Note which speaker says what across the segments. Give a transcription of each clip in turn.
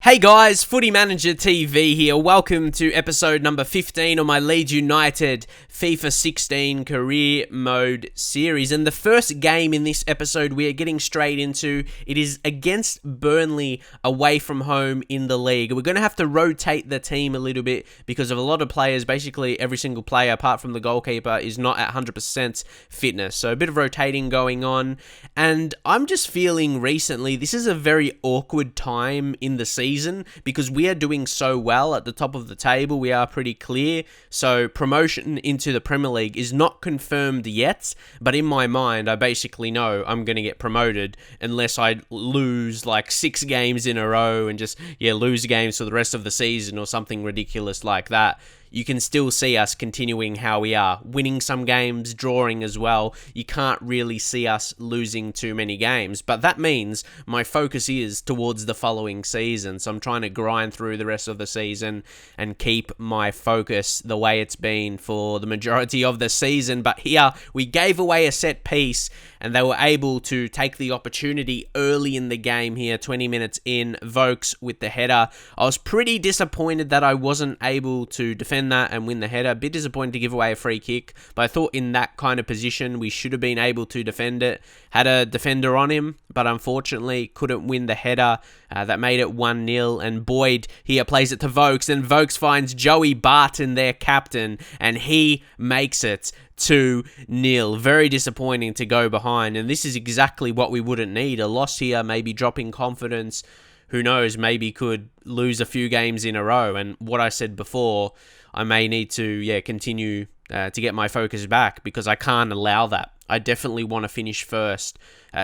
Speaker 1: Hey guys, Footy Manager TV here. Welcome to episode number 15 of my Leeds United FIFA 16 Career Mode series. And the first game in this episode we are getting straight into, it is against Burnley away from home in the league. We're going to have to rotate the team a little bit because of a lot of players. Basically, every single player apart from the goalkeeper is not at 100% fitness. So a bit of rotating going on. And I'm just feeling recently this is a very awkward time in the season because we are doing so well at the top of the table. We are pretty clear. So promotion into the Premier League is not confirmed yet, but in my mind, I basically know I'm going to get promoted unless I lose like 6 games in a row and just, lose games for the rest of the season or something ridiculous like that. You can still see us continuing how we are, winning some games, drawing as well. You can't really see us losing too many games, but that means my focus is towards the following season. So I'm trying to grind through the rest of the season and keep my focus the way it's been for the majority of the season. But here we gave away a set piece and they were able to take the opportunity early in the game here, 20 minutes in, Vokes with the header. I was pretty disappointed that I wasn't able to defend that and win the header. A bit disappointed to give away a free kick, but I thought in that kind of position we should have been able to defend it. Had a defender on him, but unfortunately couldn't win the header. That made it 1-0, and Boyd here plays it to Vokes, and Vokes finds Joey Barton, their captain, and he makes it 2-0. Very disappointing to go behind, and this is exactly what we wouldn't need. A loss here, maybe dropping confidence. Who knows, maybe could lose a few games in a row. And what I said before, I may need to continue to get my focus back because I can't allow that. I definitely want to finish first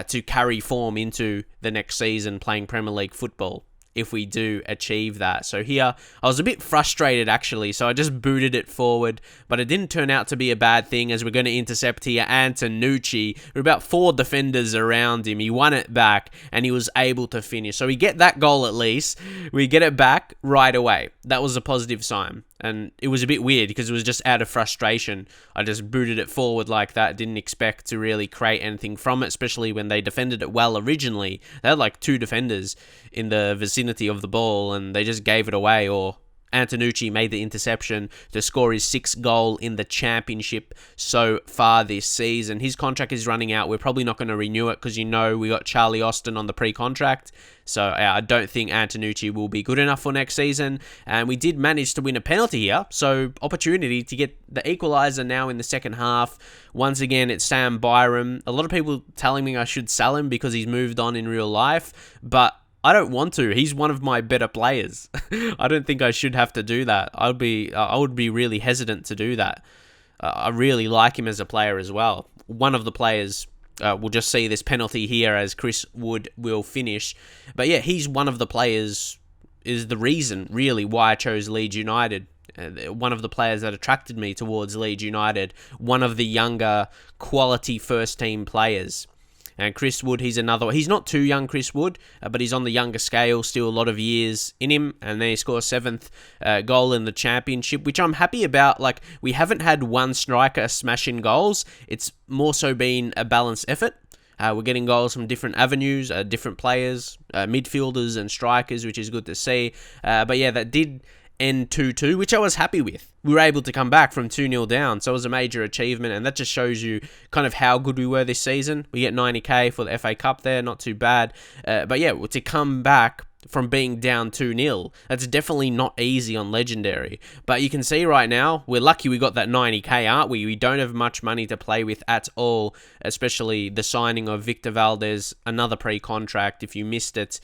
Speaker 1: to carry form into the next season playing Premier League football if we do achieve that. So here, I was a bit frustrated actually, so I just booted it forward, but it didn't turn out to be a bad thing as we're going to intercept here Antonucci. We're about 4 defenders around him. He won it back and he was able to finish. So we get that goal at least. We get it back right away. That was a positive sign. And it was a bit weird because it was just out of frustration. I just booted it forward like that. Didn't expect to really create anything from it, especially when they defended it well originally. They had like 2 defenders in the vicinity of the ball and they just gave it away, or Antonucci made the interception to score his 6th goal in the championship so far this season. His contract is running out. We're probably not going to renew it because we got Charlie Austin on the pre-contract. So I don't think Antonucci will be good enough for next season. And we did manage to win a penalty here. So opportunity to get the equaliser now in the second half. Once again, it's Sam Byram. A lot of people telling me I should sell him because he's moved on in real life. But I don't want to. He's one of my better players. I don't think I should have to do that. I would be really hesitant to do that. I really like him as a player as well. One of the players, we'll just see this penalty here as Chris Wood will finish. But yeah, he's one of the players, is the reason really why I chose Leeds United. One of the players that attracted me towards Leeds United. One of the younger quality first team players. And Chris Wood, he's another one. He's not too young, Chris Wood, but he's on the younger scale, still a lot of years in him. And then he scores 7th goal in the championship, which I'm happy about. Like, we haven't had one striker smash in goals. It's more so been a balanced effort. We're getting goals from different avenues, different players, midfielders and strikers, which is good to see. But yeah, that did end 2-2, which I was happy with. We were able to come back from 2-0 down, so it was a major achievement, and that just shows you kind of how good we were this season. We get 90k for the FA Cup there, not too bad. But yeah, to come back from being down 2-0, that's definitely not easy on Legendary. But you can see right now, we're lucky we got that 90k, aren't we? We don't have much money to play with at all, especially the signing of Victor Valdez, another pre-contract, if you missed it.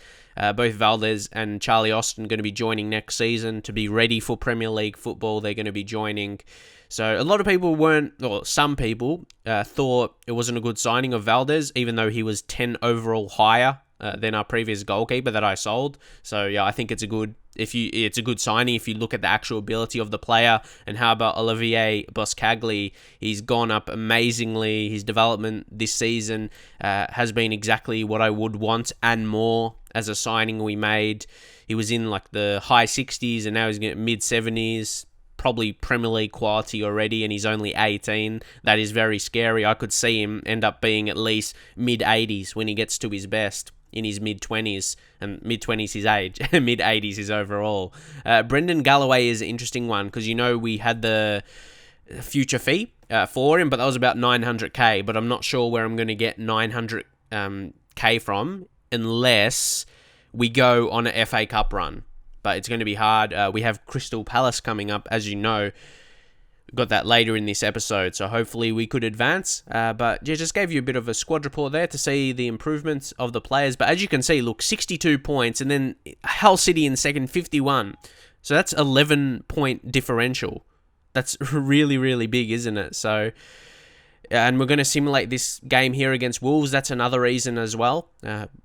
Speaker 1: Both Valdez and Charlie Austin going to be joining next season to be ready for Premier League football. They're going to be joining. So a lot of people some people thought it wasn't a good signing of Valdez, even though he was 10 overall higher than our previous goalkeeper that I sold. So yeah, I think it's a good signing if you look at the actual ability of the player. And how about Olivier Boscagli? He's gone up amazingly. His development this season has been exactly what I would want and more as a signing we made. He was in like the high 60s and now he's getting mid 70s. Probably Premier League quality already, and he's only 18. That is very scary. I could see him end up being at least mid 80s when he gets to his best. in his mid-20s, and mid-20s his age, mid-80s his overall. Brendan Galloway is an interesting one because, we had the future fee for him, but that was about 900k, but I'm not sure where I'm going to get 900k from unless we go on an FA Cup run. But it's going to be hard. We have Crystal Palace coming up, as you know. Got that later in this episode, so hopefully we could advance. But yeah, just gave you a bit of a squad report there to see the improvements of the players. But as you can see, look, 62 points, and then Hull City in second, 51. So that's 11-point differential. That's really, really big, isn't it? So, and we're going to simulate this game here against Wolves. That's another reason as well.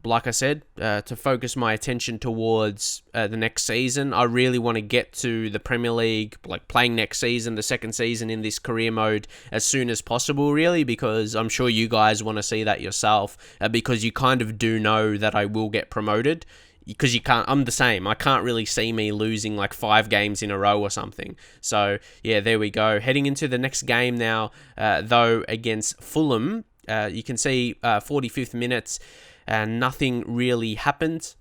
Speaker 1: Like I said, to focus my attention towards the next season. I really want to get to the Premier League, like playing next season, the second season in this career mode as soon as possible, really, because I'm sure you guys want to see that yourself, because you kind of do know that I will get promoted. Because I'm the same. I can't really see me losing like 5 games in a row or something. So, yeah, there we go. Heading into the next game now, though, against Fulham. You can see 45th minutes, nothing really happened.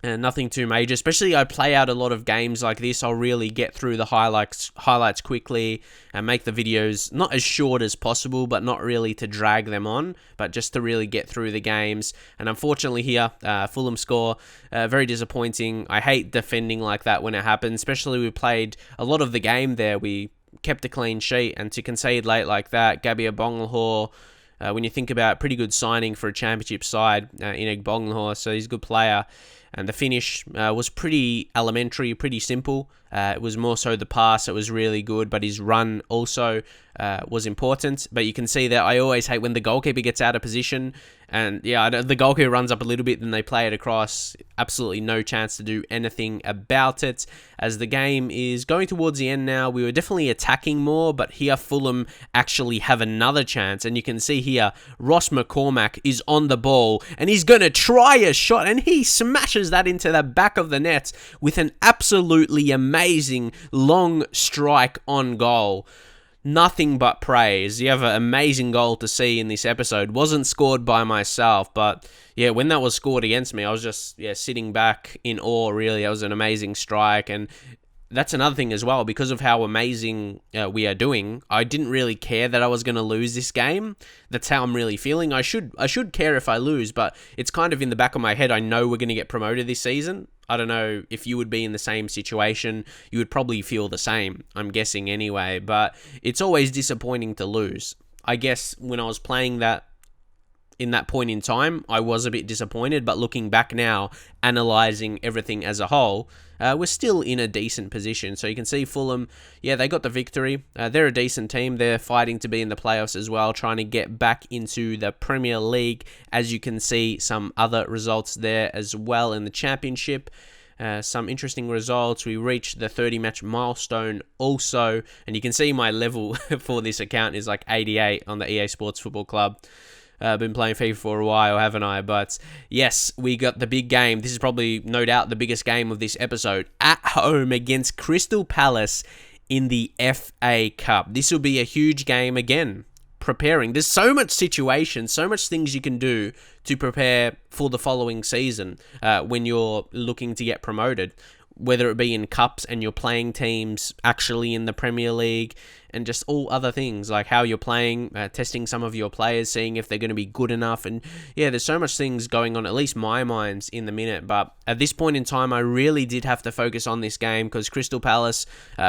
Speaker 1: Nothing too major. Especially I play out a lot of games like this. I'll really get through the highlights quickly and make the videos not as short as possible, but not really to drag them on, but just to really get through the games. And unfortunately here, Fulham score, very disappointing. I hate defending like that when it happens, especially we played a lot of the game there. We kept a clean sheet, and to concede late like that, Gabby Bonglahor, when you think about pretty good signing for a championship side, in Bonglahor, so he's a good player. And the finish was pretty elementary, pretty simple. It was more so the pass that was really good, but his run also was important. But you can see that I always hate when the goalkeeper gets out of position. And yeah, the goalkeeper runs up a little bit, then they play it across. Absolutely no chance to do anything about it. As the game is going towards the end now, we were definitely attacking more, but here Fulham actually have another chance. And you can see here, Ross McCormack is on the ball, and he's going to try a shot, and he smashes that into the back of the net with an absolutely amazing long strike on goal. Nothing but praise. You have an amazing goal to see in this episode. Wasn't scored by myself, but yeah, when that was scored against me, I was just sitting back in awe, really. That was an amazing strike, and that's another thing as well. Because of how amazing we are doing, I didn't really care that I was going to lose this game. That's how I'm really feeling. I should care if I lose, but it's kind of in the back of my head. I know we're going to get promoted this season. I don't know if you would be in the same situation. You would probably feel the same, I'm guessing anyway. But it's always disappointing to lose. I guess when I was playing that in that point in time, I was a bit disappointed. But looking back now, analysing everything as a whole, we're still in a decent position. So you can see Fulham, yeah, they got the victory. They're a decent team. They're fighting to be in the playoffs as well, trying to get back into the Premier League. As you can see, some other results there as well in the Championship. Some interesting results. We reached the 30-match milestone also. And you can see my level for this account is like 88 on the EA Sports Football Club. Been playing FIFA for a while, haven't I? But yes, we got the big game. This is probably, no doubt, the biggest game of this episode. At home against Crystal Palace in the FA Cup. This will be a huge game again. Preparing. There's so much situation, so much things you can do to prepare for the following season when you're looking to get promoted. Whether it be in cups and you're playing teams actually in the Premier League, and just all other things like how you're playing, testing some of your players, seeing if they're going to be good enough. And yeah, there's so much things going on, at least my mind's in the minute. But at this point in time, I really did have to focus on this game because Crystal Palace,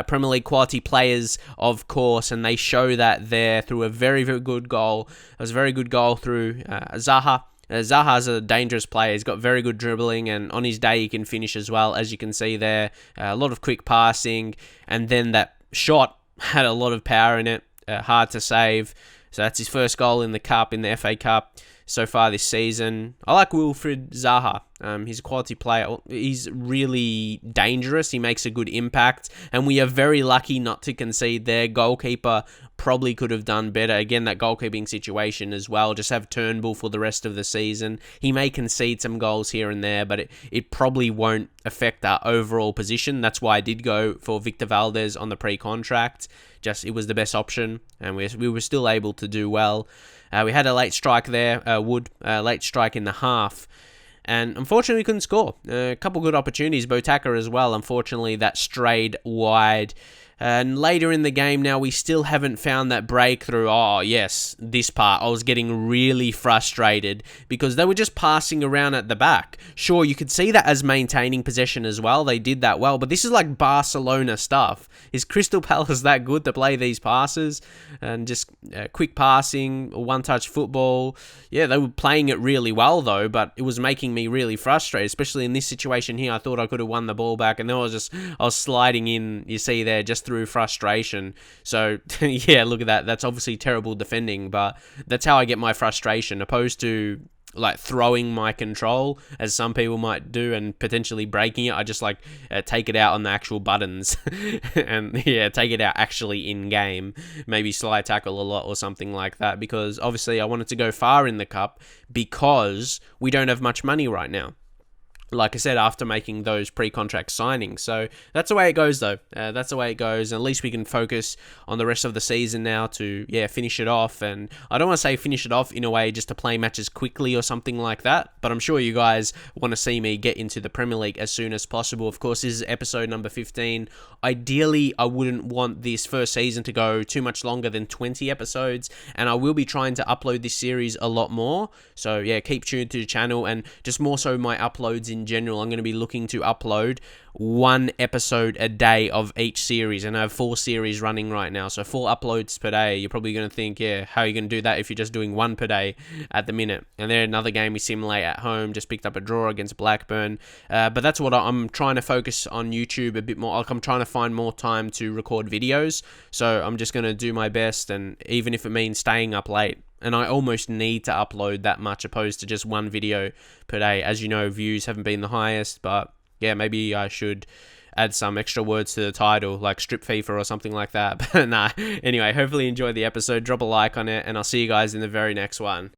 Speaker 1: Premier League quality players, of course, and they show that there through a very, very good goal. It was a very good goal through Zaha. Zaha's a dangerous player. He's got very good dribbling, and on his day he can finish as well, as you can see there. A lot of quick passing, and then that shot had a lot of power in it. Hard to save. So that's his first goal in the Cup, in the FA Cup so far this season. I like Wilfried Zaha. He's a quality player. He's really dangerous. He makes a good impact, and we are very lucky not to concede there. Goalkeeper probably could have done better. Again, that goalkeeping situation as well. Just have Turnbull for the rest of the season. He may concede some goals here and there, but it probably won't affect our overall position. That's why I did go for Victor Valdez on the pre-contract. Just, it was the best option, and we were still able to do well. We had a late strike there, late strike in the half. and unfortunately we couldn't score. A couple good opportunities, Botaka as well. Unfortunately, that strayed wide. And later in the game now, we still haven't found that breakthrough. Oh, yes, this part. I was getting really frustrated because they were just passing around at the back. Sure, you could see that as maintaining possession as well. They did that well, but this is like Barcelona stuff. Is Crystal Palace that good to play these passes? And just quick passing, one-touch football. Yeah, they were playing it really well, though, but it was making me really frustrated, especially in this situation here. I thought I could have won the ball back, and then I was sliding in, you see there, just through frustration. So yeah, look at that. That's obviously terrible defending, but that's how I get my frustration, opposed to like throwing my control as some people might do and potentially breaking it. I just like take it out on the actual buttons and yeah, take it out actually in game, maybe slide tackle a lot or something like that, because obviously I wanted to go far in the cup because we don't have much money right now, like I said, after making those pre-contract signings. So that's the way it goes, though. That's the way it goes. And at least we can focus on the rest of the season now to, yeah, finish it off. And I don't want to say finish it off in a way just to play matches quickly or something like that, but I'm sure you guys want to see me get into the Premier League as soon as possible. Of course, this is episode number 15. Ideally, I wouldn't want this first season to go too much longer than 20 episodes, and I will be trying to upload this series a lot more. So, yeah, keep tuned to the channel, and just more so my uploads in general. I'm going to be looking to upload 1 episode a day of each series, and I have 4 series running right now, so 4 uploads per day. You're probably going to think, yeah, how are you going to do that if you're just doing 1 per day at the minute? And then another game we simulate at home, just picked up a draw against Blackburn, but that's what I'm trying to focus on YouTube a bit more. Like, I'm trying to find more time to record videos, so I'm just going to do my best, and even if it means staying up late. And I almost need to upload that much opposed to just 1 video per day. As you know, views haven't been the highest, but yeah, maybe I should add some extra words to the title, like Strip FIFA or something like that. But nah, anyway, hopefully you enjoyed the episode. Drop a like on it, and I'll see you guys in the very next one.